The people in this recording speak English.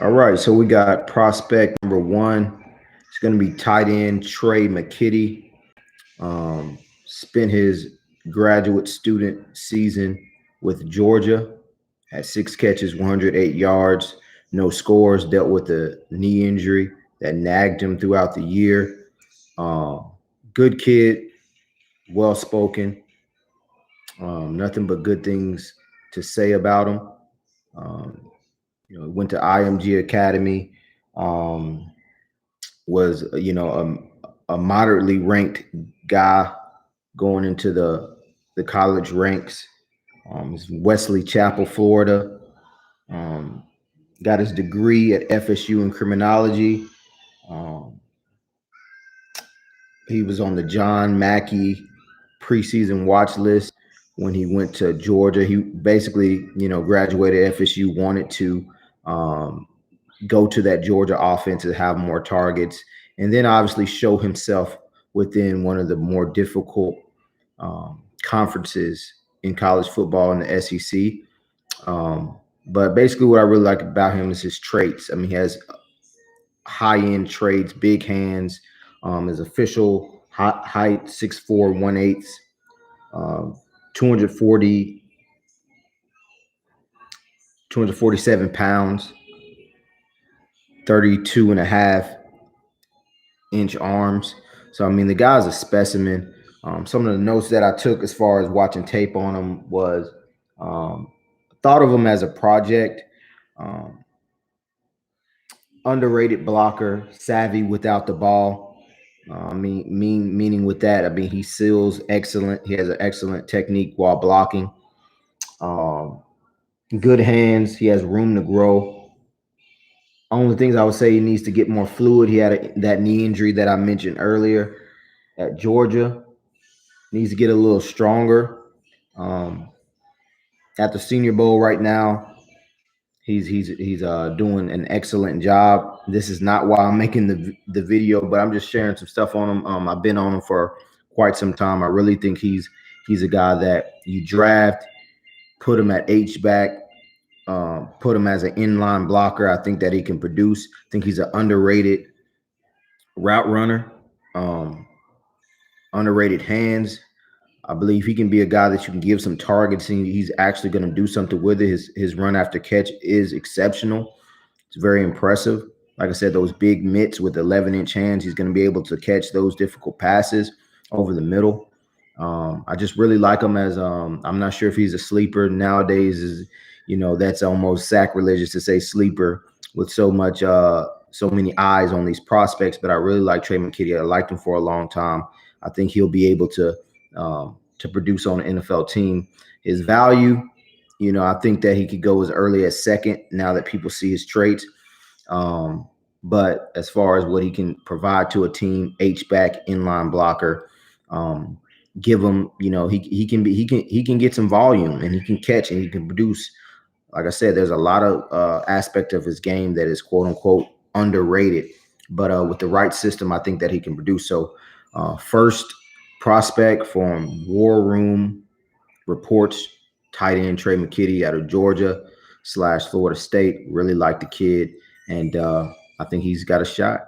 All right, so we got prospect number one. It's going to be tight end Tre McKitty. Spent his graduate student season with Georgia. Had 6 catches, 108 yards, no scores. Dealt with a knee injury that nagged him throughout the year. Good kid, well spoken. Nothing but good things to say about him. Um, went to IMG Academy. Um, was a moderately ranked guy going into the college ranks. He's from Wesley Chapel, Florida. Um, got his degree at FSU in criminology. Um, he was on the John Mackey preseason watch list when he went to Georgia. He basically, graduated FSU, wanted to um, go to that Georgia offense and have more targets, and then obviously show himself within one of the more difficult conferences in college football in the SEC. But basically, what I really like about him is his traits. I mean, he has high-end traits, big hands. His official height 6'4", 1/8, 240, 247 pounds, 32.5-inch arms. So, I mean, the guy's a specimen. Some of the notes that I took as far as watching tape on him was thought of him as a project, underrated blocker, savvy without the ball. Meaning with that, I mean, he seals excellent. He has an excellent technique while blocking. Good hands. He has room to grow. Only things I would say, he needs to get more fluid. He had that knee injury that I mentioned earlier at Georgia. Needs to get a little stronger. At the Senior Bowl right now, he's doing an excellent job. This is not why I'm making the video, but I'm just sharing some stuff on him. I've been on him for quite some time. I really think he's a guy that you draft, put him at H-back, put him as an inline blocker. I think that he can produce. I think he's an underrated route runner, underrated hands. I believe he can be a guy that you can give some targets and he's actually going to do something with it. His run after catch is exceptional. It's very impressive. Like I said, those big mitts with 11-inch hands, he's going to be able to catch those difficult passes over the middle. I just really like him as I'm not sure if he's a sleeper nowadays. That's almost sacrilegious to say sleeper with so many eyes on these prospects. But I really like Tre McKitty. I liked him for a long time. I think he'll be able to produce on an NFL team. His value, I think that he could go as early as second now that people see his traits. But as far as what he can provide to a team, H-back, inline blocker, give him, he can get some volume and he can catch and he can produce. Like I said, there's a lot of aspect of his game that is quote unquote underrated, but with the right system, I think that he can produce. So first prospect from War Room Reports, tight end Tre McKitty out of Georgia / Florida State. Really like the kid, and I think he's got a shot.